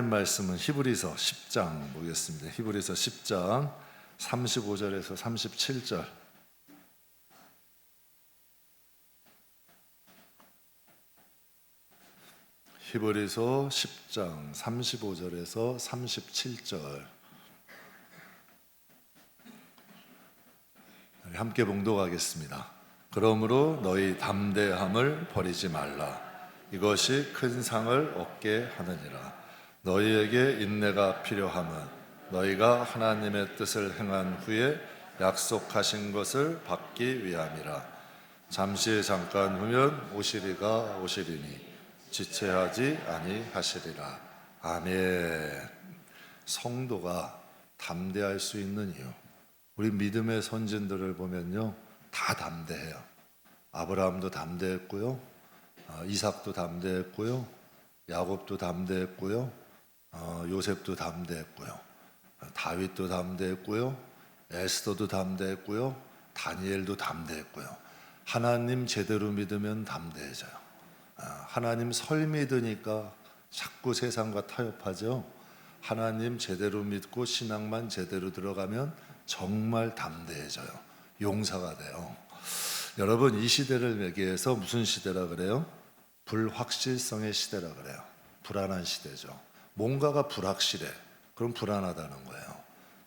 말씀은 히브리서 10장 보겠습니다. 히브리서 10장 35절에서 37절. 히브리서 10장 35절에서 37절. 함께 봉독하겠습니다. 그러므로 너희 담대함을 버리지 말라. 이것이 큰 상을 얻게 하느니라. 너희에게 인내가 필요함은 너희가 하나님의 뜻을 행한 후에 약속하신 것을 받기 위함이라. 잠시 잠깐 후면 오시리가 오시리니 지체하지 아니하시리라. 아멘. 성도가 담대할 수 있는 이유, 우리 믿음의 선진들을 보면요, 다 담대해요. 아브라함도 담대했고요, 이삭도 담대했고요, 야곱도 담대했고요, 요셉도 담대했고요, 다윗도 담대했고요, 에스더도 담대했고요, 다니엘도 담대했고요. 하나님 제대로 믿으면 담대해져요. 하나님 설 믿으니까 자꾸 세상과 타협하죠. 하나님 제대로 믿고 신앙만 제대로 들어가면 정말 담대해져요. 용사가 돼요. 여러분, 이 시대를 매개해서 무슨 시대라 그래요? 불확실성의 시대라 그래요. 불안한 시대죠. 뭔가가 불확실해. 그럼 불안하다는 거예요.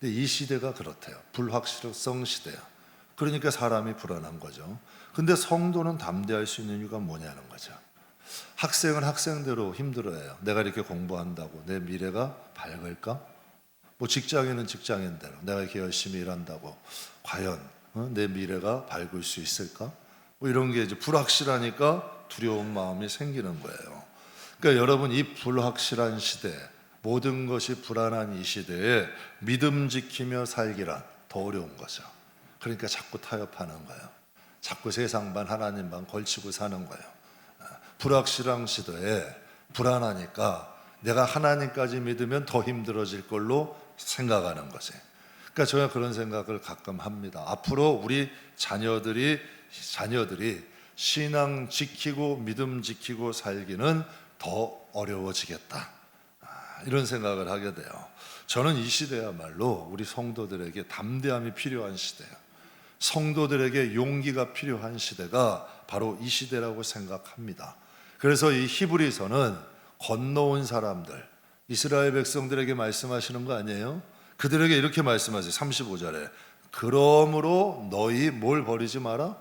근데 이 시대가 그렇대요. 불확실성 시대야. 그러니까 사람이 불안한 거죠. 근데 성도는 담대할 수 있는 이유가 뭐냐는 거죠. 학생은 학생대로 힘들어해요. 내가 이렇게 공부한다고 내 미래가 밝을까? 뭐 직장인은 직장인대로 내가 이렇게 열심히 일한다고 과연 내 미래가 밝을 수 있을까? 뭐 이런 게 이제 불확실하니까 두려운 마음이 생기는 거예요. 그러니까 여러분, 이 불확실한 시대, 모든 것이 불안한 이 시대에 믿음 지키며 살기란 더 어려운 거죠. 그러니까 자꾸 타협하는 거예요. 자꾸 세상 반 하나님 반 걸치고 사는 거예요. 불확실한 시대에 불안하니까 내가 하나님까지 믿으면 더 힘들어질 걸로 생각하는 거지. 그러니까 제가 그런 생각을 가끔 합니다. 앞으로 우리 자녀들이 신앙 지키고 믿음 지키고 살기는 더 어려워지겠다, 이런 생각을 하게 돼요. 저는 이 시대야말로 우리 성도들에게 담대함이 필요한 시대예요. 성도들에게 용기가 필요한 시대가 바로 이 시대라고 생각합니다. 그래서 이 히브리서는 건너온 사람들, 이스라엘 백성들에게 말씀하시는 거 아니에요? 그들에게 이렇게 말씀하세요. 35절에 그러므로 너희 뭘 버리지 마라?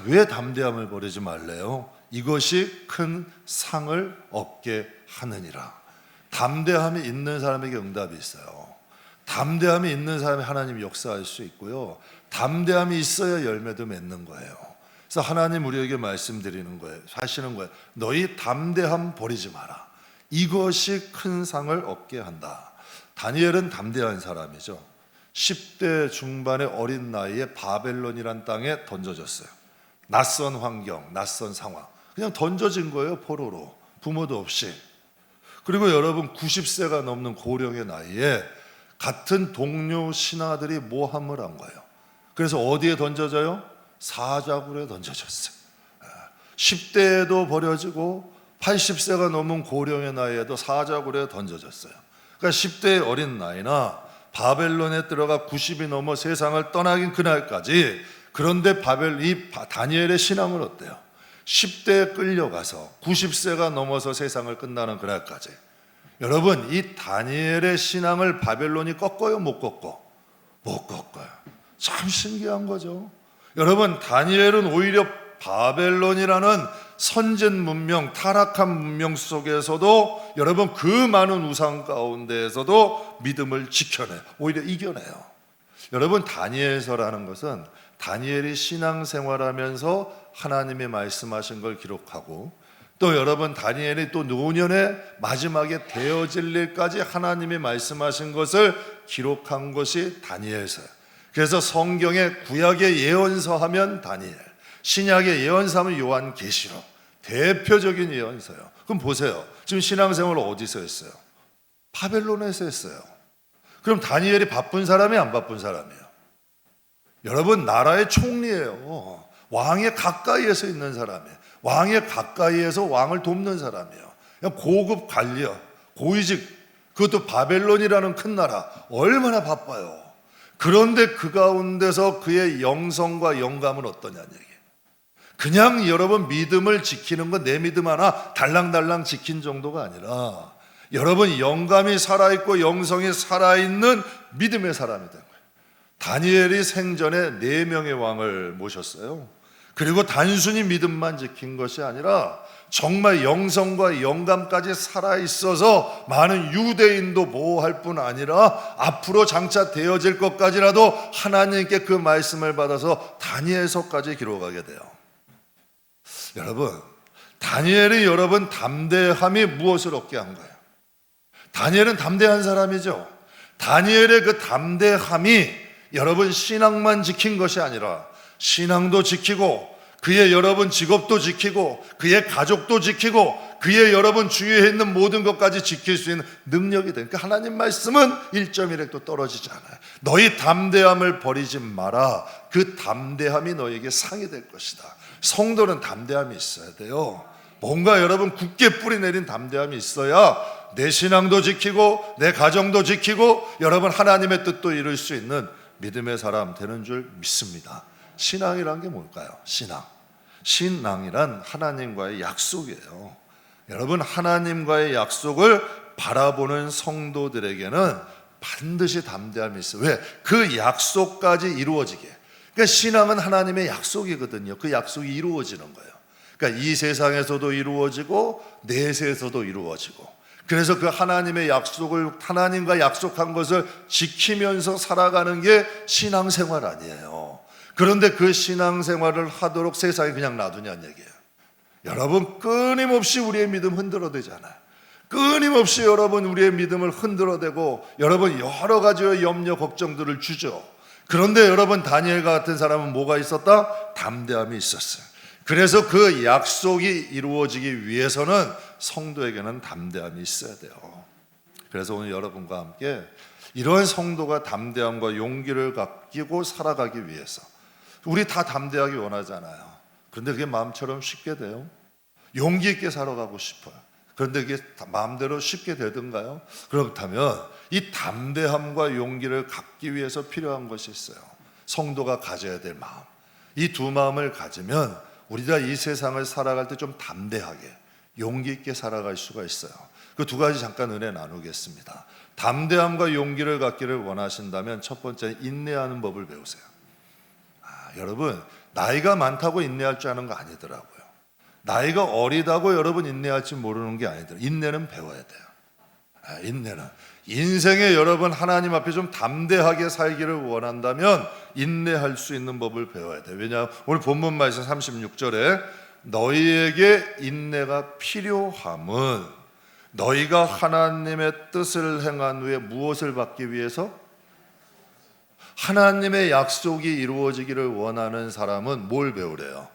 왜 담대함을 버리지 말래요? 이것이 큰 상을 얻게 하느니라. 담대함이 있는 사람에게 응답이 있어요. 담대함이 있는 사람이 하나님이 역사할 수 있고요, 담대함이 있어야 열매도 맺는 거예요. 그래서 하나님 우리에게 말씀드리는 거예요. 하시는 거예요. 너희 담대함 버리지 마라. 이것이 큰 상을 얻게 한다. 다니엘은 담대한 사람이죠. 10대 중반의 어린 나이에 바벨론이란 땅에 던져졌어요. 낯선 환경, 낯선 상황, 그냥 던져진 거예요. 포로로, 부모도 없이. 그리고 여러분, 90세가 넘는 고령의 나이에 같은 동료 신하들이 모함을 한 거예요. 그래서 어디에 던져져요? 사자굴에 던져졌어요. 10대에도 버려지고 80세가 넘은 고령의 나이에도 사자굴에 던져졌어요. 그러니까 10대의 어린 나이나 바벨론에 들어가 90이 넘어 세상을 떠나긴 그날까지. 그런데 다니엘의 신앙은 어때요? 10대에 끌려가서 90세가 넘어서 세상을 끝나는 그날까지. 여러분, 이 다니엘의 신앙을 바벨론이 꺾어요? 못 꺾어? 못 꺾어요. 참 신기한 거죠. 여러분, 다니엘은 오히려 바벨론이라는 선진 문명, 타락한 문명 속에서도 여러분 그 많은 우상 가운데에서도 믿음을 지켜내요. 오히려 이겨내요. 여러분, 다니엘서라는 것은 다니엘이 신앙생활하면서 하나님이 말씀하신 걸 기록하고, 또 여러분 다니엘이 또 노년의 마지막에 되어질 일까지 하나님이 말씀하신 것을 기록한 것이 다니엘서예요. 그래서 성경의 구약의 예언서 하면 다니엘, 신약의 예언서 하면 요한계시록, 대표적인 예언서예요. 그럼 보세요. 지금 신앙생활을 어디서 했어요? 바벨론에서 했어요. 그럼 다니엘이 바쁜 사람이 안 바쁜 사람이에요? 여러분, 나라의 총리예요. 왕의 가까이에서 있는 사람이에요. 왕의 가까이에서 왕을 돕는 사람이에요. 그냥 고급 관리야, 고위직, 그것도 바벨론이라는 큰 나라, 얼마나 바빠요. 그런데 그 가운데서 그의 영성과 영감은 어떠냐는 얘기예요. 그냥 여러분 믿음을 지키는 건 내 믿음 하나 달랑달랑 지킨 정도가 아니라 여러분 영감이 살아있고 영성이 살아있는 믿음의 사람이 된 거예요. 다니엘이 생전에 4명의 왕을 모셨어요. 그리고 단순히 믿음만 지킨 것이 아니라 정말 영성과 영감까지 살아있어서 많은 유대인도 보호할 뿐 아니라 앞으로 장차 되어질 것까지라도 하나님께 그 말씀을 받아서 다니엘서까지 기록하게 돼요. 여러분, 다니엘이 여러분 담대함이 무엇을 얻게 한 거예요? 다니엘은 담대한 사람이죠. 다니엘의 그 담대함이 여러분 신앙만 지킨 것이 아니라 신앙도 지키고 그의 여러분 직업도 지키고 그의 가족도 지키고 그의 여러분 주위에 있는 모든 것까지 지킬 수 있는 능력이 되니까 하나님 말씀은 1.1획도 떨어지지 않아요. 너희 담대함을 버리지 마라. 그 담대함이 너에게 상이 될 것이다. 성도는 담대함이 있어야 돼요. 뭔가 여러분 굳게 뿌리 내린 담대함이 있어야 내 신앙도 지키고 내 가정도 지키고 여러분 하나님의 뜻도 이룰 수 있는 믿음의 사람 되는 줄 믿습니다. 신앙이란 게 뭘까요? 신앙이란 하나님과의 약속이에요. 여러분 하나님과의 약속을 바라보는 성도들에게는 반드시 담대함이 있어요. 왜? 그 약속까지 이루어지게. 그러니까 신앙은 하나님의 약속이거든요. 그 약속이 이루어지는 거예요. 그러니까 이 세상에서도 이루어지고 내세에서도 이루어지고, 그래서 그 하나님의 약속을, 하나님과 약속한 것을 지키면서 살아가는 게 신앙생활 아니에요. 그런데 그 신앙생활을 하도록 세상에 그냥 놔두냐는 얘기예요. 여러분 끊임없이 우리의 믿음 흔들어대잖아요. 끊임없이 여러분 우리의 믿음을 흔들어대고 여러분 여러 가지의 염려 걱정들을 주죠. 그런데 여러분 다니엘과 같은 사람은 뭐가 있었다? 담대함이 있었어요. 그래서 그 약속이 이루어지기 위해서는 성도에게는 담대함이 있어야 돼요. 그래서 오늘 여러분과 함께 이러한 성도가 담대함과 용기를 갖고 살아가기 위해서, 우리 다 담대하기 원하잖아요. 그런데 그게 마음처럼 쉽게 돼요? 용기 있게 살아가고 싶어요. 그런데 그게 마음대로 쉽게 되던가요? 그렇다면 이 담대함과 용기를 갖기 위해서 필요한 것이 있어요. 성도가 가져야 될 마음. 이 두 마음을 가지면 우리가 이 세상을 살아갈 때 좀 담대하게 용기 있게 살아갈 수가 있어요. 그 두 가지 잠깐 은혜 나누겠습니다. 담대함과 용기를 갖기를 원하신다면 첫 번째 인내하는 법을 배우세요. 여러분 나이가 많다고 인내할 줄 아는 거 아니더라고요. 나이가 어리다고 여러분 인내할지 모르는 게 아니더라고요. 인내는 배워야 돼요. 인내는 인생에 여러분 하나님 앞에 좀 담대하게 살기를 원한다면 인내할 수 있는 법을 배워야 돼요. 왜냐하면 오늘 본문 말씀 36절에 너희에게 인내가 필요함은 너희가 하나님의 뜻을 행한 후에 무엇을 받기 위해서? 하나님의 약속이 이루어지기를 원하는 사람은 뭘 배우래요?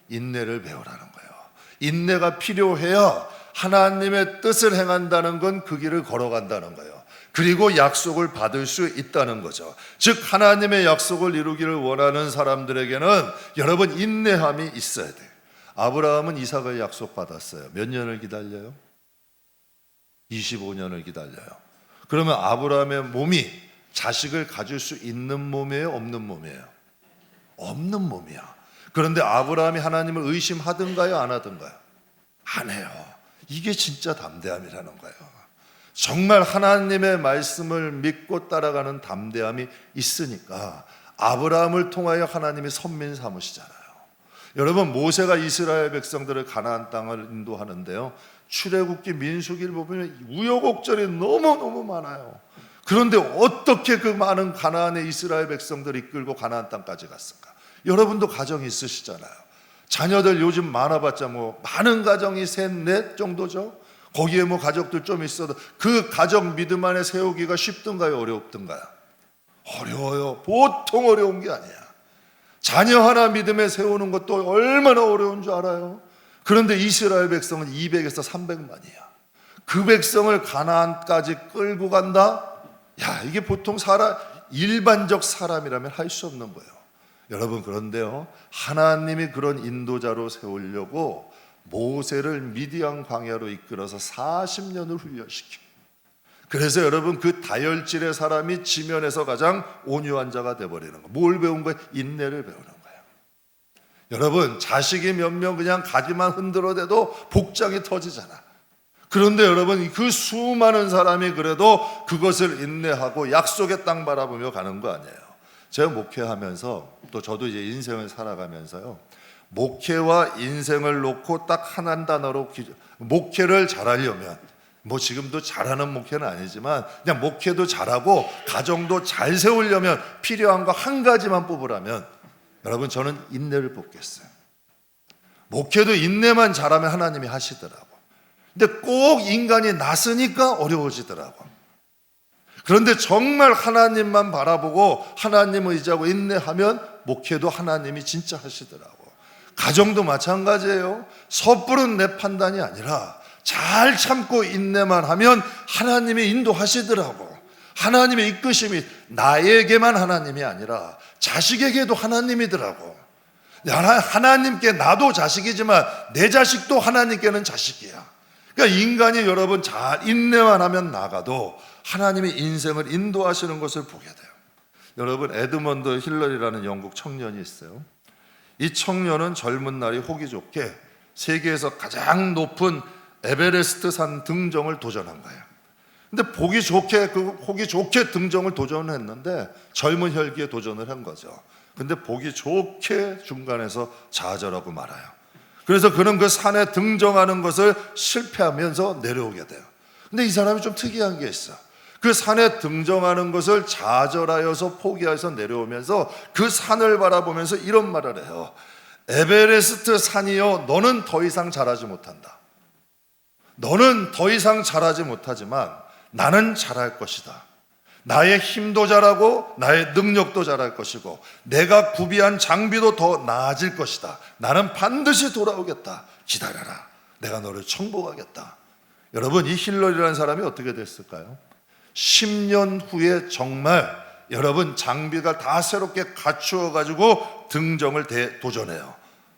인내를 배우라는 거예요. 인내가 필요해야 하나님의 뜻을 행한다는 건 그 길을 걸어간다는 거예요. 그리고 약속을 받을 수 있다는 거죠. 즉 하나님의 약속을 이루기를 원하는 사람들에게는 여러분 인내함이 있어야 돼요. 아브라함은 이삭을 약속받았어요. 몇 년을 기다려요? 25년을 기다려요. 그러면 아브라함의 몸이 자식을 가질 수 있는 몸이에요? 없는 몸이에요? 없는 몸이야. 그런데 아브라함이 하나님을 의심하든가요? 안 하든가요? 안 해요. 이게 진짜 담대함이라는 거예요. 정말 하나님의 말씀을 믿고 따라가는 담대함이 있으니까 아브라함을 통하여 하나님이 선민 삼으시잖아요. 여러분 모세가 이스라엘 백성들을 가나안 땅을 인도하는데요, 출애굽기 민수기를 보면 우여곡절이 너무너무 많아요. 그런데 어떻게 그 많은 가나안의 이스라엘 백성들을 이끌고 가나안 땅까지 갔을까? 여러분도 가정이 있으시잖아요. 자녀들 요즘 많아봤자 많은 가정이 셋, 넷 정도죠. 거기에 가족들 좀 있어도 그 가정 믿음 안에 세우기가 쉽든가요? 어렵든가요? 어려워요. 보통 어려운 게 아니야. 자녀 하나 믿음에 세우는 것도 얼마나 어려운 줄 알아요? 그런데 이스라엘 백성은 200에서 300만이야. 그 백성을 가나안까지 끌고 간다? 야, 이게 보통 일반적 사람이라면 할 수 없는 거예요. 여러분 그런데요, 하나님이 그런 인도자로 세우려고 모세를 미디안 광야로 이끌어서 40년을 훈련시킵니다. 그래서 여러분 그 다혈질의 사람이 지면에서 가장 온유한 자가 돼버리는 거예요. 뭘 배운 거예요? 인내를 배우는 거예요. 여러분 자식이 몇 명 그냥 가지만 흔들어대도 복장이 터지잖아. 그런데 여러분 그 수많은 사람이 그래도 그것을 인내하고 약속의 땅 바라보며 가는 거 아니에요. 제가 목회하면서 또 저도 이제 인생을 살아가면서요, 목회와 인생을 놓고 딱 한 단어로 목회를 잘하려면, 뭐 지금도 잘하는 목회는 아니지만 그냥 목회도 잘하고 가정도 잘 세우려면 필요한 거 한 가지만 뽑으라면 여러분 저는 인내를 뽑겠어요. 목회도 인내만 잘하면 하나님이 하시더라고. 근데 꼭 인간이 나서니까 어려워지더라고. 그런데 정말 하나님만 바라보고 하나님 의지하고 인내하면 목회도 하나님이 진짜 하시더라고. 가정도 마찬가지예요. 섣부른 내 판단이 아니라 잘 참고 인내만 하면 하나님이 인도하시더라고. 하나님의 이끄심이 나에게만 하나님이 아니라 자식에게도 하나님이더라고. 하나님께 나도 자식이지만 내 자식도 하나님께는 자식이야. 그러니까 인간이 여러분 잘 인내만 하면 나가도 하나님이 인생을 인도하시는 것을 보게 돼요. 여러분 에드먼드 힐러리라는 영국 청년이 있어요. 이 청년은 젊은 날이 호기 좋게 세계에서 가장 높은 에베레스트 산 등정을 도전한 거예요. 근데 보기 좋게 호기 좋게 등정을 도전했는데 젊은 혈기에 도전을 한 거죠. 근데 보기 좋게 중간에서 좌절하고 말아요. 그래서 그는 그 산에 등정하는 것을 실패하면서 내려오게 돼요. 근데 이 사람이 좀 특이한 게 있어. 그 산에 등정하는 것을 좌절하여서 포기해서 내려오면서 그 산을 바라보면서 이런 말을 해요. 에베레스트 산이여, 너는 더 이상 자라지 못한다. 너는 더 이상 자라지 못하지만 나는 자랄 것이다. 나의 힘도 자라고 나의 능력도 자랄 것이고 내가 구비한 장비도 더 나아질 것이다. 나는 반드시 돌아오겠다. 기다려라. 내가 너를 청복하겠다. 여러분 이 힐러리라는 사람이 어떻게 됐을까요? 10년 후에 정말 여러분 장비가 다 새롭게 갖추어 가지고 등정을 도전해요.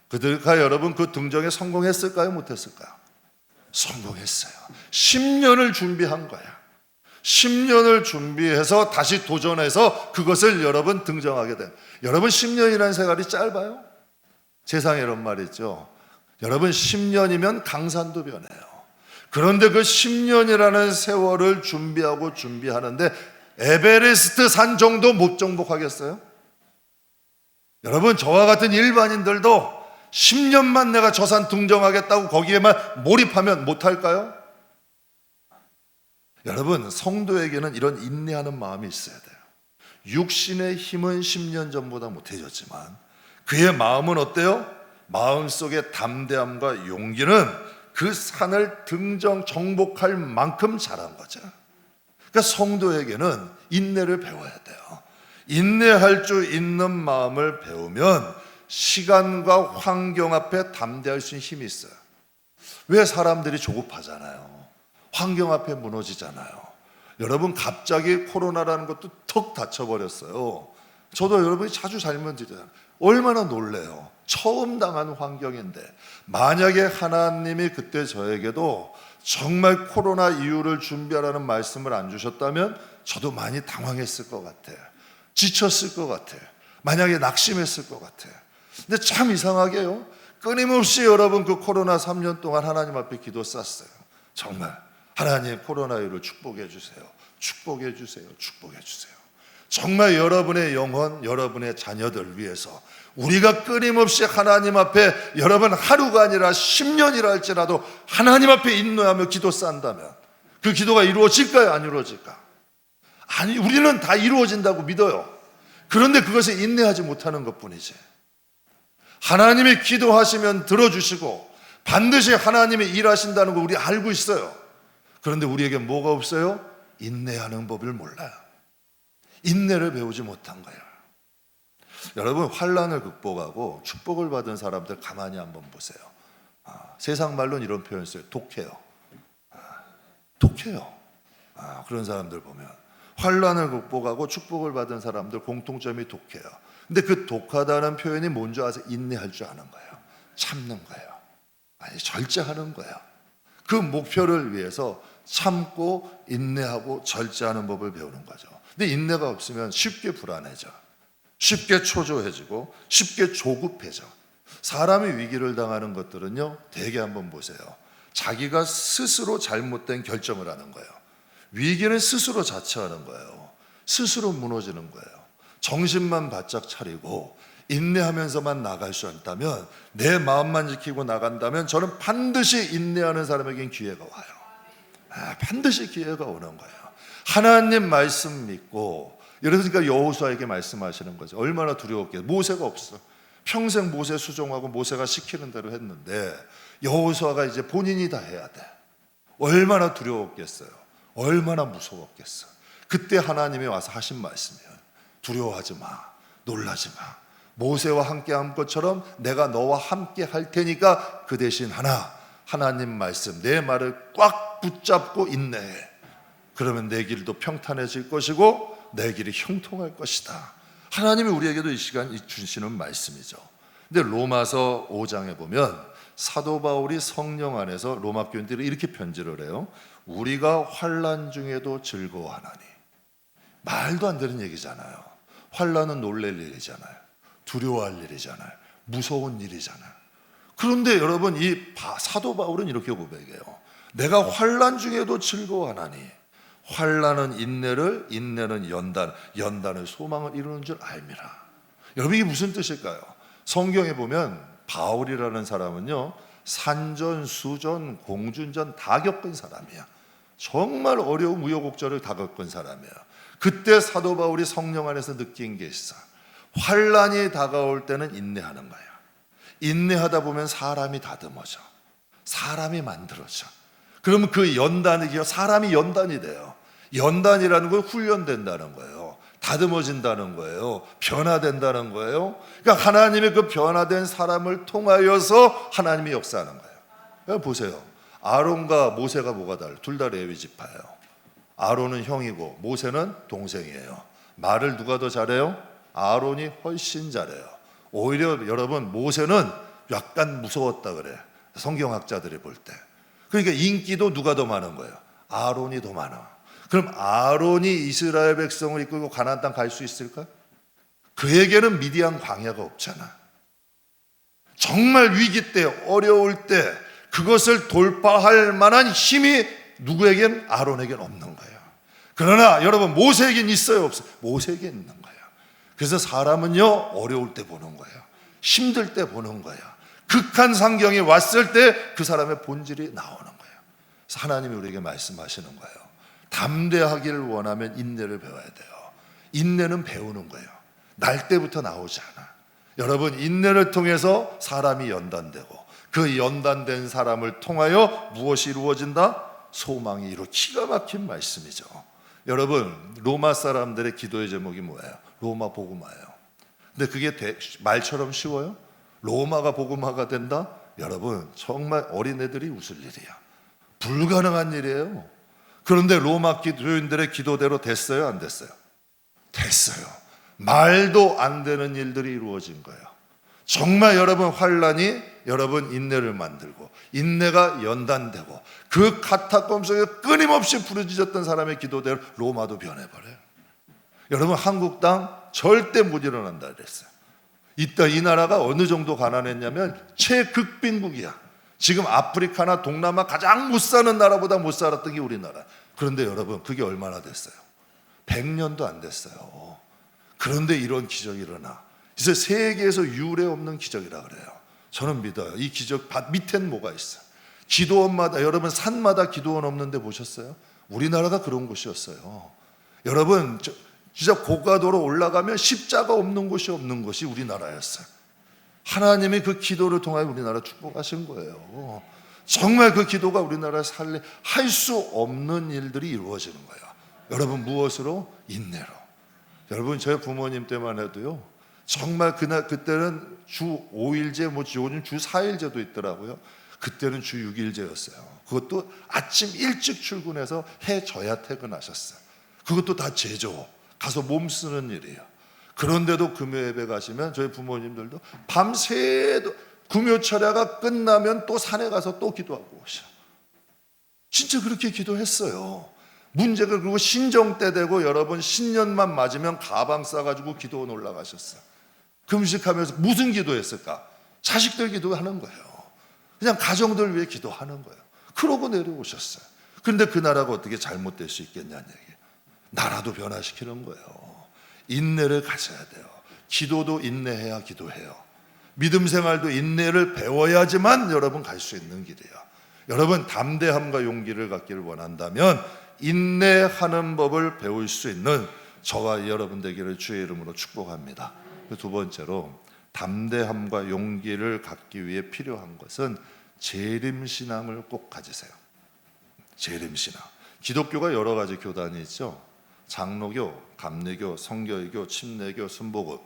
그들과 여러분 그 등정에 성공했을까요? 못했을까요? 성공했어요. 10년을 준비한 거야. 10년을 준비해서 다시 도전해서 그것을 여러분 등정하게 된. 여러분 10년이라는 세월이 짧아요? 세상에 이런 말 있죠. 여러분 10년이면 강산도 변해요. 그런데 그 10년이라는 세월을 준비하는데 에베레스트 산 정도 못 정복하겠어요? 여러분 저와 같은 일반인들도 10년만 내가 저 산 등정하겠다고 거기에만 몰입하면 못할까요? 여러분 성도에게는 이런 인내하는 마음이 있어야 돼요. 육신의 힘은 10년 전보다 못해졌지만 그의 마음은 어때요? 마음속의 담대함과 용기는 그 산을 정복할 만큼 자란 거죠. 그러니까 성도에게는 인내를 배워야 돼요. 인내할 줄 있는 마음을 배우면 시간과 환경 앞에 담대할 수 있는 힘이 있어요. 왜 사람들이 조급하잖아요. 환경 앞에 무너지잖아요. 여러분 갑자기 코로나라는 것도 턱 닫혀버렸어요. 저도 여러분이 자주 잘못이잖아요. 얼마나 놀래요. 처음 당한 환경인데 만약에 하나님이 그때 저에게도 정말 코로나 이후를 준비하라는 말씀을 안 주셨다면 저도 많이 당황했을 것 같아요. 지쳤을 것 같아요. 만약에 낙심했을 것 같아요. 근데 참 이상하게요. 끊임없이 여러분 그 코로나 3년 동안 하나님 앞에 기도 쌌어요. 정말 하나님 코로나 이후를 축복해 주세요. 축복해 주세요. 축복해 주세요. 정말 여러분의 영혼, 여러분의 자녀들 위해서 우리가 끊임없이 하나님 앞에 여러분 하루가 아니라 10년이라 할지라도 하나님 앞에 인내하며 기도 싼다면 그 기도가 이루어질까요? 안 이루어질까? 아니, 우리는 다 이루어진다고 믿어요. 그런데 그것을 인내하지 못하는 것뿐이지. 하나님이 기도하시면 들어주시고 반드시 하나님이 일하신다는 거 우리 알고 있어요. 그런데 우리에게 뭐가 없어요? 인내하는 법을 몰라요. 인내를 배우지 못한 거예요. 여러분 환난을 극복하고 축복을 받은 사람들 가만히 한번 보세요. 세상 말로는 이런 표현 써요. 독해요. 독해요. 그런 사람들 보면 환난을 극복하고 축복을 받은 사람들 공통점이 독해요. 근데 그 독하다는 표현이 뭔지 아세요? 인내할 줄 아는 거예요. 참는 거예요. 아니 절제하는 거예요. 그 목표를 위해서 참고 인내하고 절제하는 법을 배우는 거죠. 근데 인내가 없으면 쉽게 불안해져, 쉽게 초조해지고 쉽게 조급해져. 사람이 위기를 당하는 것들은요, 대개 한번 보세요. 자기가 스스로 잘못된 결정을 하는 거예요. 위기는 스스로 자처하는 거예요. 스스로 무너지는 거예요. 정신만 바짝 차리고 인내하면서만 나갈 수 있다면, 내 마음만 지키고 나간다면 저는 반드시 인내하는 사람에겐 기회가 와요. 반드시 기회가 오는 거예요. 하나님 말씀 믿고, 그러니까 여호수아에게 말씀하시는 거죠. 얼마나 두려웠겠어요. 모세가 없어. 평생 모세 수종하고 모세가 시키는 대로 했는데 여호수아가 이제 본인이 다 해야 돼. 얼마나 두려웠겠어요. 얼마나 무서웠겠어요. 그때 하나님이 와서 하신 말씀이에요. 두려워하지 마, 놀라지 마. 모세와 함께 한 것처럼 내가 너와 함께 할 테니까 그 대신 하나님 말씀, 내 말을 꽉 붙잡고 인내해. 그러면 내 길도 평탄해질 것이고 내 길이 형통할 것이다. 하나님이 우리에게도 이 시간 주시는 말씀이죠. 근데 로마서 5장에 보면 사도 바울이 성령 안에서 로마 교인들이 이렇게 편지를 해요. 우리가 환난 중에도 즐거워하나니. 말도 안 되는 얘기잖아요. 환난은 놀랄 일이잖아요. 두려워할 일이잖아요. 무서운 일이잖아요. 그런데 여러분, 이 사도 바울은 이렇게 고백해요. 내가 환난 중에도 즐거워하나니. 환난은 인내를, 인내는 연단은 소망을 이루는 줄 알미라. 여러분, 이게 무슨 뜻일까요? 성경에 보면 바울이라는 사람은요, 산전, 수전, 공준전 다 겪은 사람이야. 정말 어려운 우여곡절을 다 겪은 사람이에요. 그때 사도 바울이 성령 안에서 느낀 게 있어. 환난이 다가올 때는 인내하는 거야. 인내하다 보면 사람이 다듬어져, 사람이 만들어져. 그러면 그 연단이, 사람이 연단이 돼요. 연단이라는 건 훈련된다는 거예요. 다듬어진다는 거예요. 변화된다는 거예요. 그러니까 하나님의 그 변화된 사람을 통하여서 하나님이 역사하는 거예요. 보세요. 아론과 모세가 뭐가 달라요? 둘 다 레위 지파예요. 아론은 형이고 모세는 동생이에요. 말을 누가 더 잘해요? 아론이 훨씬 잘해요. 오히려 여러분, 모세는 약간 무서웠다 그래, 성경학자들이 볼 때. 그러니까 인기도 누가 더 많은 거예요? 아론이 더 많아. 그럼 아론이 이스라엘 백성을 이끌고 가나안 땅 갈 수 있을까? 그에게는 미디안 광야가 없잖아. 정말 위기 때, 어려울 때 그것을 돌파할 만한 힘이 누구에겐? 아론에겐 없는 거예요. 그러나 여러분, 모세에겐 있어요, 없어요? 모세에겐 있는 거예요. 그래서 사람은요, 어려울 때 보는 거예요. 힘들 때 보는 거예요. 극한 상경이 왔을 때 그 사람의 본질이 나오는 거예요. 그래서 하나님이 우리에게 말씀하시는 거예요. 담대하기를 원하면 인내를 배워야 돼요. 인내는 배우는 거예요. 날 때부터 나오지 않아. 여러분, 인내를 통해서 사람이 연단되고 그 연단된 사람을 통하여 무엇이 이루어진다? 소망이 이루어. 기가 막힌 말씀이죠. 여러분, 로마 사람들의 기도의 제목이 뭐예요? 로마 복음화예요. 근데 그게 말처럼 쉬워요? 로마가 복음화가 된다? 여러분, 정말 어린애들이 웃을 일이야. 불가능한 일이에요. 그런데 로마 기도인들의 기도대로 됐어요, 안 됐어요? 됐어요. 말도 안 되는 일들이 이루어진 거예요. 정말 여러분, 환난이 여러분 인내를 만들고 인내가 연단되고 그 카타콤 속에 끊임없이 부르짖었던 사람의 기도대로 로마도 변해버려요. 여러분, 한국 땅 절대 못 일어난다 그랬어요. 이 나라가 어느 정도 가난했냐면 최극빈국이야. 지금 아프리카나 동남아 가장 못 사는 나라보다 못 살았던 게 우리나라. 그런데 여러분, 그게 얼마나 됐어요? 100년도 안 됐어요. 그런데 이런 기적이 일어나. 그래서 세계에서 유례 없는 기적이라 그래요. 저는 믿어요. 이 기적 밑엔 뭐가 있어요? 기도원마다, 여러분, 산마다 기도원 없는데 보셨어요? 우리나라가 그런 곳이었어요. 여러분, 진짜 고가도로 올라가면 십자가 없는 곳이 없는 것이 우리나라였어요. 하나님이 그 기도를 통하여 우리나라 축복하신 거예요. 정말 그 기도가 우리나라에 할 수 없는 일들이 이루어지는 거예요. 여러분, 무엇으로? 인내로. 여러분, 저희 부모님 때만 해도요, 정말 그때는 주 5일제, 요즘 주 4일제도 있더라고요. 그때는 주 6일제였어요. 그것도 아침 일찍 출근해서 해 져야 퇴근하셨어요. 그것도 다 제조, 가서 몸 쓰는 일이에요. 그런데도 금요 예배 가시면 저희 부모님들도 밤새도 금요 철야가 끝나면 또 산에 가서 또 기도하고 오셔. 진짜 그렇게 기도했어요. 문제가 그리고 신정 때 되고 여러분 신년만 맞으면 가방 싸가지고 기도원 올라가셨어요. 금식하면서 무슨 기도했을까? 자식들 기도하는 거예요. 그냥 가정들 위해 기도하는 거예요. 그러고 내려오셨어요. 그런데 그 나라가 어떻게 잘못될 수 있겠냐는 얘기예요. 나라도 변화시키는 거예요. 인내를 가져야 돼요. 기도도 인내해야 기도해요. 믿음 생활도 인내를 배워야지만 여러분 갈 수 있는 길이에요. 여러분 담대함과 용기를 갖기를 원한다면 인내하는 법을 배울 수 있는 저와 여러분 되기를 주의 이름으로 축복합니다. 두 번째로 담대함과 용기를 갖기 위해 필요한 것은 재림신앙을 꼭 가지세요. 재림신앙. 기독교가 여러 가지 교단이 있죠. 장로교, 감리교, 성결교, 침례교, 순복음,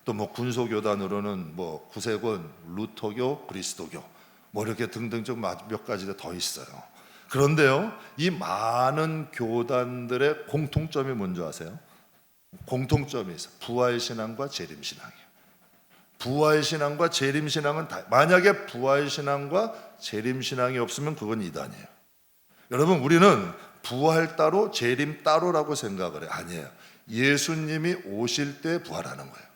또 뭐 군소교단으로는 뭐 구세군, 루터교, 그리스도교, 뭐 이렇게 등등 좀 몇 가지가 더 있어요. 그런데요, 이 많은 교단들의 공통점이 뭔지 아세요? 공통점이 있어요. 부활신앙과 재림신앙이에요. 부활신앙과 재림신앙은 만약에 부활신앙과 재림신앙이 없으면 그건 이단이에요. 여러분 우리는 부활 따로 재림 따로라고 생각을 해요. 아니에요. 예수님이 오실 때 부활하는 거예요.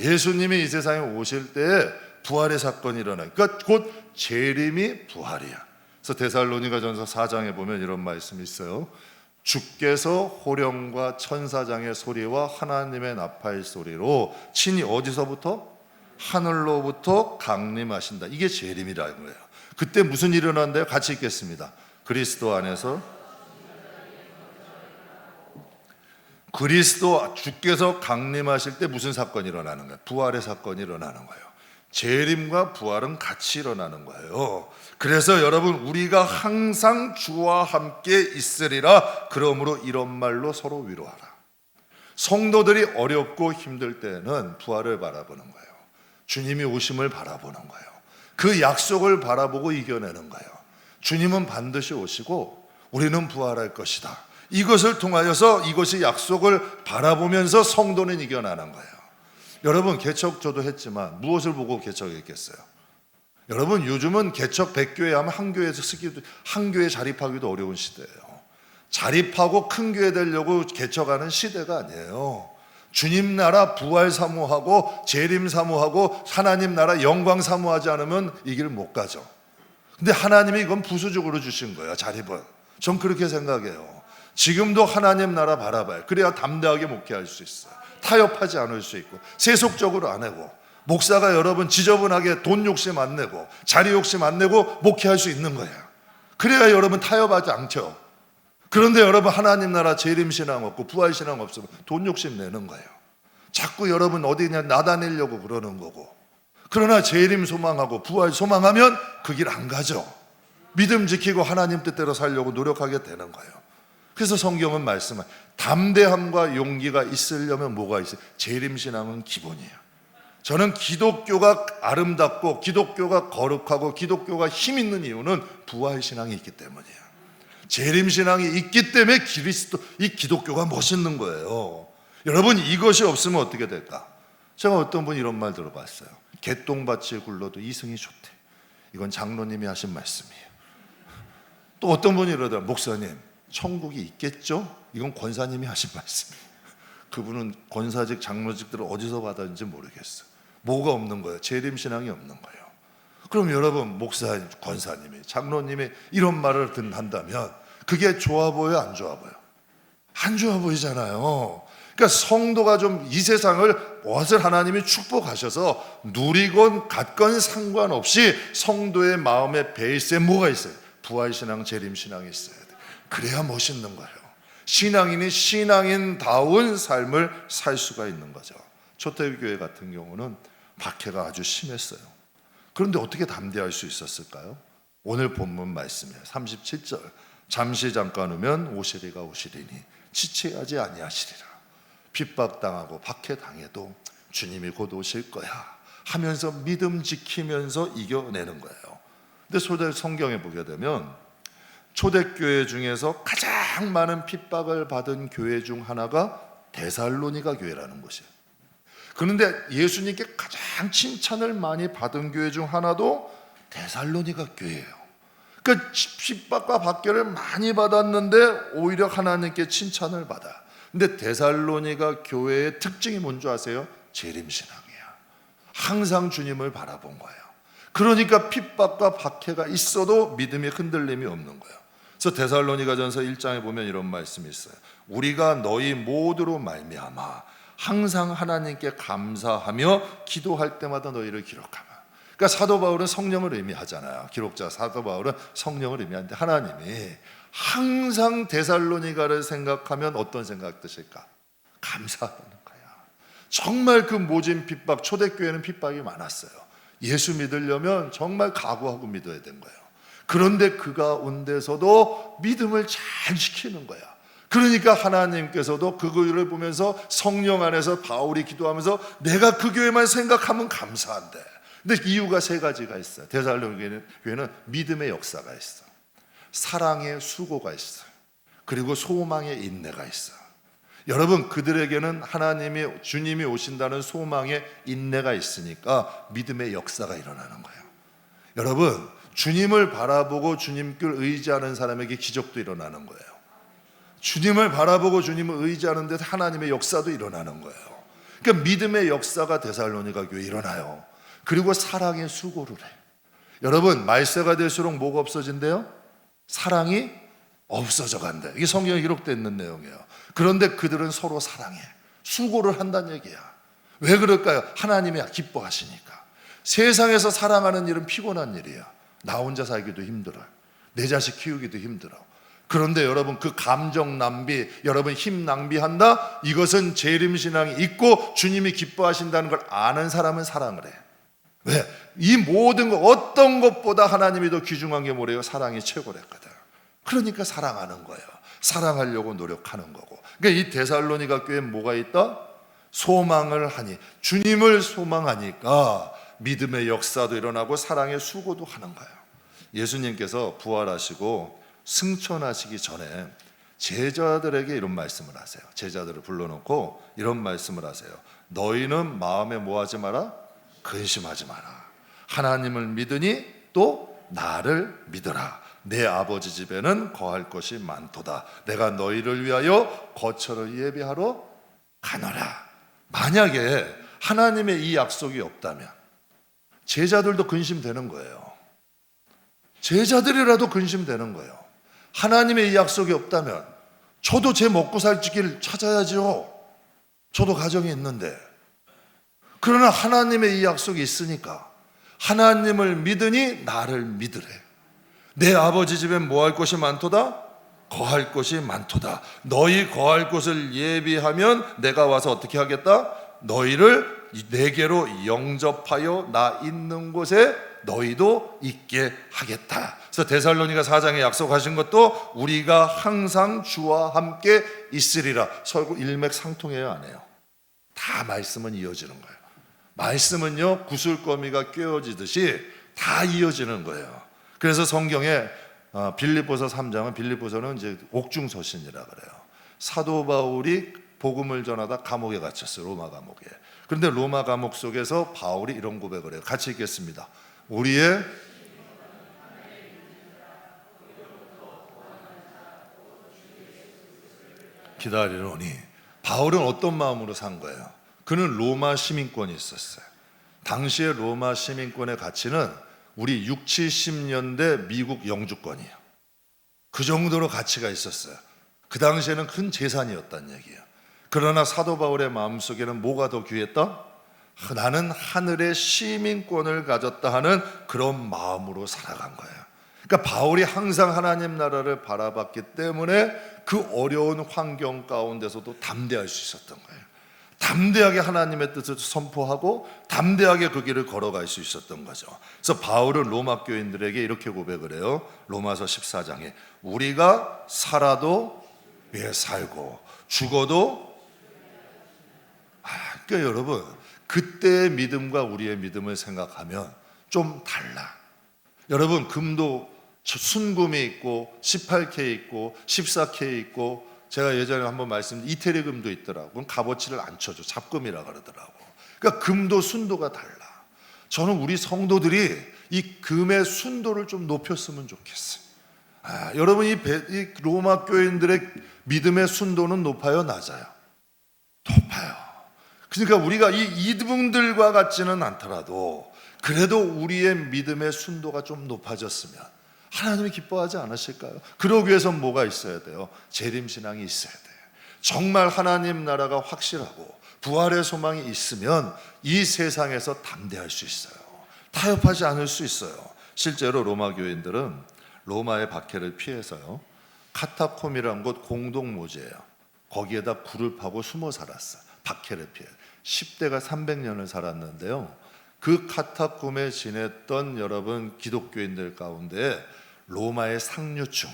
예수님이 이 세상에 오실 때 부활의 사건이 일어나요. 그러니까 곧 재림이 부활이야. 그래서 데살로니가전서 4장에 보면 이런 말씀이 있어요. 주께서 호령과 천사장의 소리와 하나님의 나팔 소리로 친히 어디서부터? 하늘로부터 강림하신다. 이게 재림이라는 거예요. 그때 무슨 일이 일어난대요? 같이 읽겠습니다. 그리스도 안에서 그리스도 주께서 강림하실 때 무슨 사건이 일어나는 거예요? 부활의 사건이 일어나는 거예요. 재림과 부활은 같이 일어나는 거예요. 그래서 여러분 우리가 항상 주와 함께 있으리라. 그러므로 이런 말로 서로 위로하라. 성도들이 어렵고 힘들 때는 부활을 바라보는 거예요. 주님이 오심을 바라보는 거예요. 그 약속을 바라보고 이겨내는 거예요. 주님은 반드시 오시고 우리는 부활할 것이다. 이것을 통하여서 이것이 약속을 바라보면서 성도는 이겨나는 거예요. 여러분 개척 저도 했지만 무엇을 보고 개척했겠어요? 여러분 요즘은 개척 100교회 하면 한 교회에서 쓰기도 한 교회 자립하기도 어려운 시대예요. 자립하고 큰 교회 되려고 개척하는 시대가 아니에요. 주님 나라 부활 사모하고 재림 사모하고 하나님 나라 영광 사모하지 않으면 이 길 못 가죠. 근데 하나님이 이건 부수적으로 주신 거예요. 자립은. 전 그렇게 생각해요. 지금도 하나님 나라 바라봐요. 그래야 담대하게 목회할 수 있어요. 타협하지 않을 수 있고 세속적으로 안 내고 목사가 여러분 지저분하게 돈 욕심 안 내고 자리 욕심 안 내고 목회할 수 있는 거예요. 그래야 여러분 타협하지 않죠. 그런데 여러분 하나님 나라 재림신앙 없고 부활신앙 없으면 돈 욕심 내는 거예요. 자꾸 여러분 어디냐 나다내려고 그러는 거고. 그러나 재림 소망하고 부활 소망하면 그 길 안 가죠. 믿음 지키고 하나님 뜻대로 살려고 노력하게 되는 거예요. 그래서 성경은 말씀을 담대함과 용기가 있으려면 뭐가 있어요? 재림신앙은 기본이에요. 저는 기독교가 아름답고 기독교가 거룩하고 기독교가 힘 있는 이유는 부활신앙이 있기 때문이에요. 재림신앙이 있기 때문에 이 기독교가 멋있는 거예요. 여러분 이것이 없으면 어떻게 될까? 제가 어떤 분 이런 말 들어봤어요. 개똥밭이 굴러도 이승이 좋대. 이건 장로님이 하신 말씀이에요. 또 어떤 분이 이러더라고요. 목사님 천국이 있겠죠? 이건 권사님이 하신 말씀이에요. 그분은 권사직 장로직들을 어디서 받았는지 모르겠어요. 뭐가 없는 거예요? 재림신앙이 없는 거예요. 그럼 여러분 목사님, 권사님이, 장로님이 이런 말을 한다면 그게 좋아 보여요? 안 좋아 보여요? 안 좋아 보이잖아요. 그러니까 성도가 좀 이 세상을 무엇을 하나님이 축복하셔서 누리건 갖건 상관없이 성도의 마음의 베이스에 뭐가 있어요? 부활신앙, 재림신앙이 있어야 돼요. 그래야 멋있는 거예요. 신앙인이 신앙인다운 삶을 살 수가 있는 거죠. 초대교회 같은 경우는 박해가 아주 심했어요. 그런데 어떻게 담대할 수 있었을까요? 오늘 본문 말씀이에요. 37절 잠시 잠깐 오면 오시리가 오시리니 지체하지 아니하시리라. 핍박당하고 박해당해도 주님이 곧 오실 거야 하면서 믿음 지키면서 이겨내는 거예요. 근데 초대 성경에 보게 되면 초대교회 중에서 가장 많은 핍박을 받은 교회 중 하나가 데살로니가 교회라는 곳이에요. 그런데 예수님께 가장 칭찬을 많이 받은 교회 중 하나도 데살로니가 교회예요. 그러니까 핍박과 박해를 많이 받았는데 오히려 하나님께 칭찬을 받아. 근데 데살로니가 교회의 특징이 뭔지 아세요? 재림신앙이야. 항상 주님을 바라본 거예요. 그러니까 핍박과 박해가 있어도 믿음의 흔들림이 없는 거예요. 그래서 데살로니가전서 1장에 보면 이런 말씀이 있어요. 우리가 너희 모두로 말미암아 항상 하나님께 감사하며 기도할 때마다 너희를 기록하며. 그러니까 사도 바울은 성령을 의미하잖아요. 기록자 사도 바울은 성령을 의미하는데 하나님이 항상 데살로니가를 생각하면 어떤 생각 드실까? 감사하는 거야. 정말 그 모진 핍박, 초대교회는 핍박이 많았어요. 예수 믿으려면 정말 각오하고 믿어야 된 거예요. 그런데 그 가운데서도 믿음을 잘 지키는 거야. 그러니까 하나님께서도 그거를 보면서 성령 안에서 바울이 기도하면서 내가 그 교회만 생각하면 감사한데. 근데 이유가 세 가지가 있어요. 데살로니가 교회는 믿음의 역사가 있어, 사랑의 수고가 있어, 그리고 소망의 인내가 있어. 여러분, 그들에게는 하나님이 주님이 오신다는 소망의 인내가 있으니까 믿음의 역사가 일어나는 거예요. 여러분, 주님을 바라보고 주님을 의지하는 사람에게 기적도 일어나는 거예요. 주님을 바라보고 주님을 의지하는 데 하나님의 역사도 일어나는 거예요. 그러니까 믿음의 역사가 데살로니가 교회에 일어나요. 그리고 사랑의 수고를 해. 여러분, 말세가 될수록 뭐가 없어진대요? 사랑이 없어져 간다. 이게 성경에 기록되어 있는 내용이에요. 그런데 그들은 서로 사랑해, 수고를 한다는 얘기야. 왜 그럴까요? 하나님이 기뻐하시니까. 세상에서 사랑하는 일은 피곤한 일이야. 나 혼자 살기도 힘들어, 내 자식 키우기도 힘들어. 그런데 여러분, 그 감정 낭비, 여러분 힘 낭비한다? 이것은 재림신앙이 있고 주님이 기뻐하신다는 걸 아는 사람은 사랑을 해. 왜? 이 모든 것, 어떤 것보다 하나님이 더 귀중한 게 뭐래요? 사랑이 최고랬거든. 그러니까 사랑하는 거예요. 사랑하려고 노력하는 거고. 그러니까 이 데살로니가 교회에 뭐가 있다? 소망을 하니, 주님을 소망하니까 믿음의 역사도 일어나고 사랑의 수고도 하는 거예요. 예수님께서 부활하시고 승천하시기 전에 제자들에게 이런 말씀을 하세요. 제자들을 불러놓고 이런 말씀을 하세요. 너희는 마음에 뭐하지 마라? 근심하지 마라. 하나님을 믿으니 또 나를 믿어라. 내 아버지 집에는 거할 것이 많도다. 내가 너희를 위하여 거처를 예비하러 가노라. 만약에 하나님의 이 약속이 없다면 제자들도 근심되는 거예요. 제자들이라도 근심되는 거예요. 하나님의 이 약속이 없다면 저도 제 먹고 살 길 찾아야죠. 저도 가정이 있는데. 그러나 하나님의 이 약속이 있으니까 하나님을 믿으니 나를 믿으래. 내 아버지 집엔 뭐 할 것이 많도다? 거할 것이 많도다. 너희 거할 곳을 예비하면 내가 와서 어떻게 하겠다? 너희를 내게로 영접하여 나 있는 곳에 너희도 있게 하겠다. 그래서 데살로니가 4장에 약속하신 것도 우리가 항상 주와 함께 있으리라. 서로 일맥상통해요, 안 해요? 다 말씀은 이어지는 거예요. 말씀은요, 구슬거미가 꿰어지듯이 다 이어지는 거예요. 그래서 성경에 빌립보서 3장은, 빌립보서는 이제 옥중서신이라 그래요. 사도 바울이 복음을 전하다 감옥에 갇혔어요. 로마 감옥에. 그런데 로마 감옥 속에서 바울이 이런 고백을 해요. 같이 읽겠습니다. 우리의 기다리노니. 바울은 어떤 마음으로 산 거예요? 그는 로마 시민권이 있었어요. 당시에 로마 시민권의 가치는 우리 6, 70년대 미국 영주권이에요. 그 정도로 가치가 있었어요. 그 당시에는 큰 재산이었다는 얘기예요. 그러나 사도 바울의 마음속에는 뭐가 더 귀했다? 나는 하늘의 시민권을 가졌다 하는 그런 마음으로 살아간 거예요. 그러니까 바울이 항상 하나님 나라를 바라봤기 때문에 그 어려운 환경 가운데서도 담대할 수 있었던 거예요. 담대하게 하나님의 뜻을 선포하고 담대하게 그 길을 걸어갈 수 있었던 거죠. 그래서 바울은 로마 교인들에게 이렇게 고백을 해요. 로마서 14장에 우리가 살아도 위에 살고 죽어도. 그러니까 여러분, 그때의 믿음과 우리의 믿음을 생각하면 좀 달라. 여러분, 금도 순금이 있고 18K 있고 14K 있고, 제가 예전에 한번 말씀드린 이태리 금도 있더라고. 그건 값어치를 안 쳐줘. 잡금이라 그러더라고. 그러니까 금도 순도가 달라. 저는 우리 성도들이 이 금의 순도를 좀 높였으면 좋겠어요. 여러분 이 로마 교인들의 믿음의 순도는 높아요, 낮아요? 높아요. 그러니까 우리가 이분들과 같지는 않더라도 그래도 우리의 믿음의 순도가 좀 높아졌으면 하나님이 기뻐하지 않으실까요? 그러기 위해서 뭐가 있어야 돼요? 재림신앙이 있어야 돼요. 정말 하나님 나라가 확실하고 부활의 소망이 있으면 이 세상에서 담대할 수 있어요. 타협하지 않을 수 있어요. 실제로 로마 교인들은 로마의 박해를 피해서요, 카타콤이라는 곳 공동묘지예요. 거기에다 굴을 파고 숨어 살았어요. 박해를 피해 10대가 300년을 살았는데요, 그 카타콤에 지냈던 여러분 기독교인들 가운데 로마의 상류층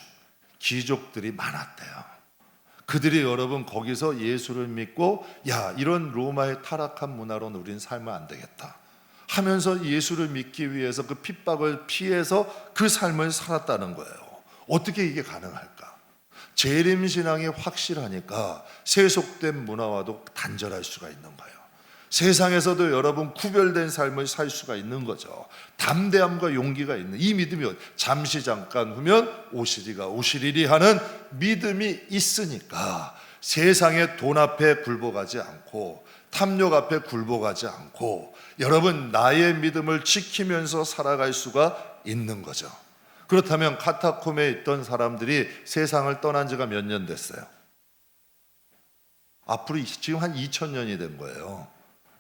귀족들이 많았대요. 그들이 여러분 거기서 예수를 믿고 이런 로마의 타락한 문화로는 우리는 살면 안 되겠다 하면서 예수를 믿기 위해서 그 핍박을 피해서 그 삶을 살았다는 거예요. 어떻게 이게 가능할까? 재림신앙이 확실하니까 세속된 문화와도 단절할 수가 있는 거예요. 세상에서도 여러분 구별된 삶을 살 수가 있는 거죠. 담대함과 용기가 있는 이 믿음이 잠시 잠깐 후면 오시리리 하는 믿음이 있으니까 세상의 돈 앞에 굴복하지 않고 탐욕 앞에 굴복하지 않고 여러분 나의 믿음을 지키면서 살아갈 수가 있는 거죠. 그렇다면 카타콤에 있던 사람들이 세상을 떠난 지가 몇 년 됐어요? 앞으로 지금 한 2000년이 된 거예요.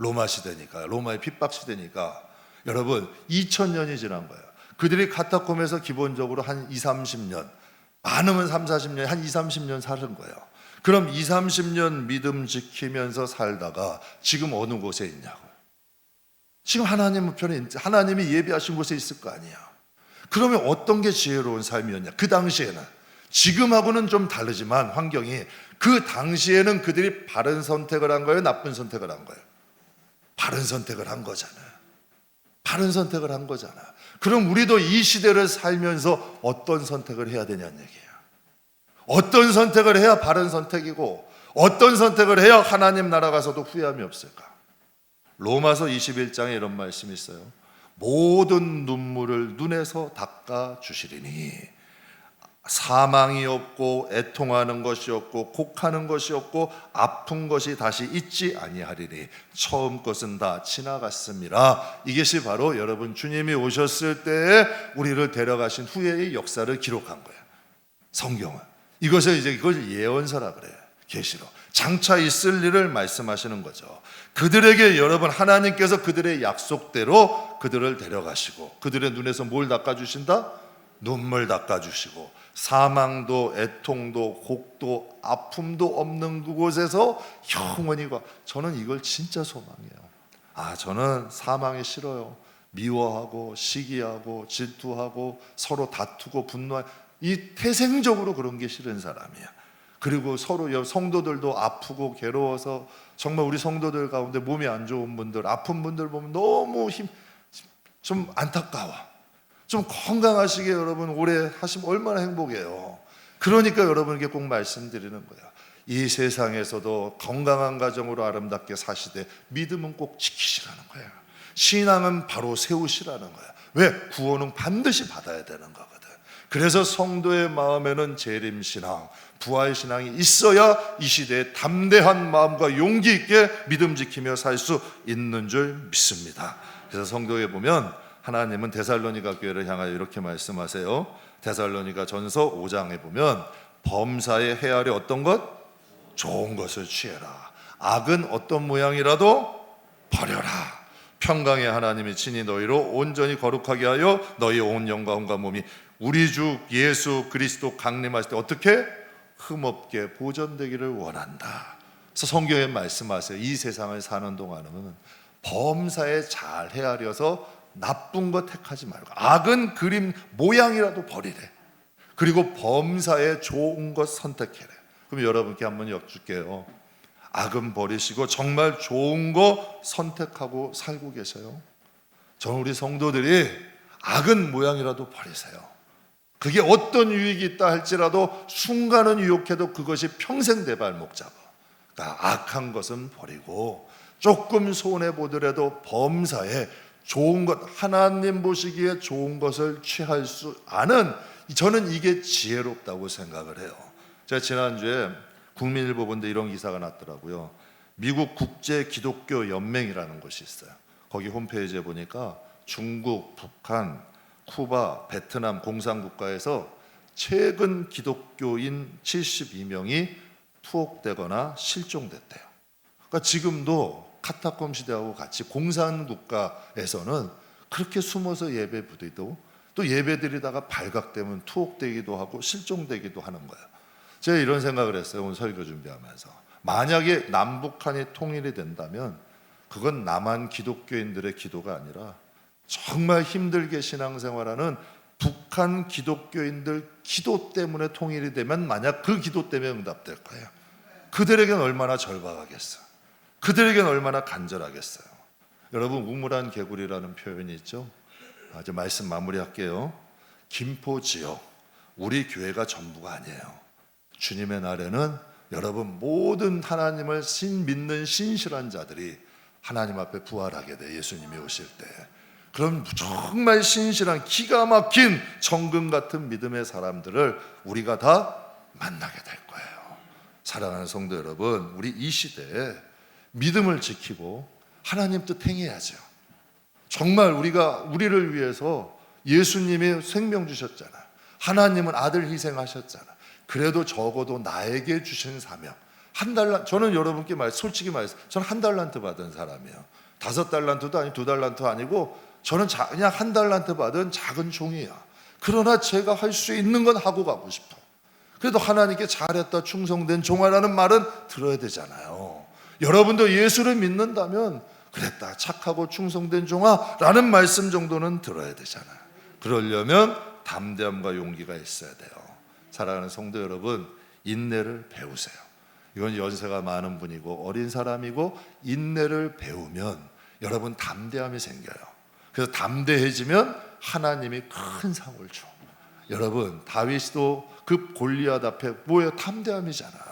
로마 시대니까, 로마의 핍박 시대니까 여러분 2000년이 지난 거예요. 그들이 카타콤에서 기본적으로 한 20-30년, 많으면 30-40년, 한 20-30년 사는 거예요. 그럼 20-30년 믿음 지키면서 살다가 지금 어느 곳에 있냐고요? 지금 하나님 편에, 하나님이 예비하신 곳에 있을 거 아니야. 그러면 어떤 게 지혜로운 삶이었냐? 그 당시에는, 지금하고는 좀 다르지만 환경이, 그 당시에는 그들이 바른 선택을 한 거예요? 나쁜 선택을 한 거예요? 바른 선택을 한 거잖아요. 바른 선택을 한 거잖아. 그럼 우리도 이 시대를 살면서 어떤 선택을 해야 되냐는 얘기예요. 어떤 선택을 해야 바른 선택이고 어떤 선택을 해야 하나님 나라 가서도 후회함이 없을까? 로마서 21장에 이런 말씀이 있어요. 모든 눈물을 눈에서 닦아 주시리니 사망이 없고 애통하는 것이 없고 곡하는 것이 없고 아픈 것이 다시 있지 아니하리니 처음 것은 다 지나갔습니다. 이것이 바로 여러분 주님이 오셨을 때에 우리를 데려가신 후에의 역사를 기록한 거예요. 성경은 이걸 예언서라 그래요. 계시로 장차 있을 일을 말씀하시는 거죠. 그들에게 여러분 하나님께서 그들의 약속대로 그들을 데려가시고 그들의 눈에서 뭘 닦아주신다? 눈물 닦아주시고 사망도 애통도 곡도 아픔도 없는 그곳에서 영원히 저는 이걸 진짜 소망해요. 저는 사망이 싫어요. 미워하고 시기하고 질투하고 서로 다투고 분노하고 이 태생적으로 그런 게 싫은 사람이야. 그리고 서로 성도들도 아프고 괴로워서 정말 우리 성도들 가운데 몸이 안 좋은 분들, 아픈 분들 보면 너무 좀 안타까워. 좀 건강하시게 여러분 오래 하시면 얼마나 행복해요. 그러니까 여러분에게 꼭 말씀드리는 거예요. 이 세상에서도 건강한 가정으로 아름답게 사시되 믿음은 꼭 지키시라는 거예요. 신앙은 바로 세우시라는 거예요. 왜? 구원은 반드시 받아야 되는 거거든. 그래서 성도의 마음에는 재림신앙, 부활신앙이 있어야 이 시대에 담대한 마음과 용기 있게 믿음 지키며 살 수 있는 줄 믿습니다. 그래서 성도에 보면 하나님은 데살로니가 교회를 향하여 이렇게 말씀하세요. 데살로니가 전서 5장에 보면 범사에 헤아려 어떤 것? 좋은 것을 취해라. 악은 어떤 모양이라도 버려라. 평강의 하나님이 친히 너희로 온전히 거룩하게 하여 너희 온 영과 혼과 몸이 우리 주 예수 그리스도 강림하실 때 어떻게? 흠없게 보존되기를 원한다. 그래서 성경에 말씀하세요. 이 세상을 사는 동안은 범사에 잘 헤아려서 나쁜 것 택하지 말고 악은 그림 모양이라도 버리래. 그리고 범사에 좋은 것 선택해래. 그럼 여러분께 한번 여쭐게요. 악은 버리시고 정말 좋은 거 선택하고 살고 계세요? 저는 우리 성도들이 악은 모양이라도 버리세요. 그게 어떤 유익이 있다 할지라도 순간은 유혹해도 그것이 평생 내 발목 잡아. 그러니까 악한 것은 버리고 조금 손해 보더라도 범사에 좋은 것, 하나님 보시기에 좋은 것을 취할 수 아는, 저는 이게 지혜롭다고 생각을 해요. 제가 지난주에 국민일보 본데 이런 기사가 났더라고요. 미국 국제 기독교 연맹이라는 곳이 있어요. 거기 홈페이지에 보니까 중국, 북한, 쿠바, 베트남 공산국가에서 최근 기독교인 72명이 투옥되거나 실종됐대요. 그러니까 지금도 카타콤 시대하고 같이 공산국가에서는 그렇게 숨어서 예배 부리도 또 예배 드리다가 발각되면 투옥되기도 하고 실종되기도 하는 거예요. 제가 이런 생각을 했어요. 오늘 설교 준비하면서. 만약에 남북한이 통일이 된다면 그건 남한 기독교인들의 기도가 아니라 정말 힘들게 신앙생활하는 북한 기독교인들 기도 때문에 통일이 되면 만약 그 기도 때문에 응답될 거예요. 그들에겐 얼마나 절박하겠어요. 그들에겐 얼마나 간절하겠어요. 여러분, 우물안 개구리라는 표현이 있죠. 이제 말씀 마무리할게요. 김포 지역, 우리 교회가 전부가 아니에요. 주님의 날에는 여러분 모든 하나님을 믿는 신실한 자들이 하나님 앞에 부활하게 돼, 예수님이 오실 때. 그럼 정말 신실한 기가 막힌 정금 같은 믿음의 사람들을 우리가 다 만나게 될 거예요. 사랑하는 성도 여러분, 우리 이 시대에 믿음을 지키고 하나님 뜻 행해야죠. 정말 우리를 위해서 예수님이 생명 주셨잖아. 하나님은 아들 희생하셨잖아. 그래도 적어도 나에게 주신 사명, 저는 여러분께 솔직히 말해서 저는 1달란트 받은 사람이에요. 5달란트도 아니고 2달란트 아니고 저는 그냥 1달란트 받은 작은 종이야. 그러나 제가 할 수 있는 건 하고 가고 싶어. 그래도 하나님께 잘했다, 충성된 종아라는 말은 들어야 되잖아요. 여러분도 예수를 믿는다면 그랬다, 착하고 충성된 종아라는 말씀 정도는 들어야 되잖아요. 그러려면 담대함과 용기가 있어야 돼요. 사랑하는 성도 여러분, 인내를 배우세요. 이건 연세가 많은 분이고 어린 사람이고 인내를 배우면 여러분 담대함이 생겨요. 그래서 담대해지면 하나님이 큰 상을 줘. 여러분, 다윗도 그 골리앗 앞에 뭐예요? 담대함이잖아.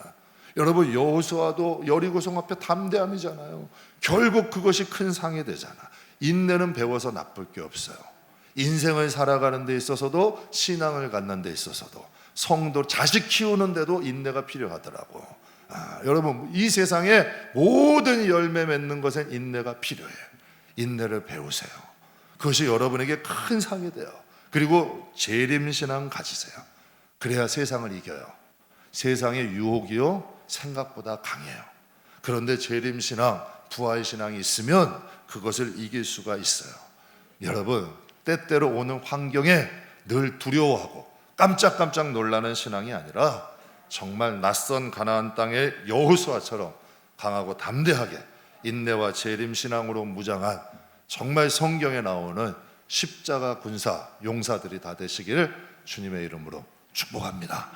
여러분, 여호수아도 여리고성 앞에 담대함이잖아요. 결국 그것이 큰 상이 되잖아. 인내는 배워서 나쁠 게 없어요. 인생을 살아가는 데 있어서도, 신앙을 갖는 데 있어서도, 성도 자식 키우는데도 인내가 필요하더라고. 여러분, 이 세상에 모든 열매 맺는 것엔 인내가 필요해요. 인내를 배우세요. 그것이 여러분에게 큰 상이 돼요. 그리고 재림신앙 가지세요. 그래야 세상을 이겨요. 세상의 유혹이요 생각보다 강해요. 그런데 재림신앙, 부활신앙이 있으면 그것을 이길 수가 있어요. 여러분, 때때로 오는 환경에 늘 두려워하고 깜짝깜짝 놀라는 신앙이 아니라 정말 낯선 가나안 땅의 여호수아처럼 강하고 담대하게 인내와 재림신앙으로 무장한 정말 성경에 나오는 십자가 군사 용사들이 다 되시기를 주님의 이름으로 축복합니다.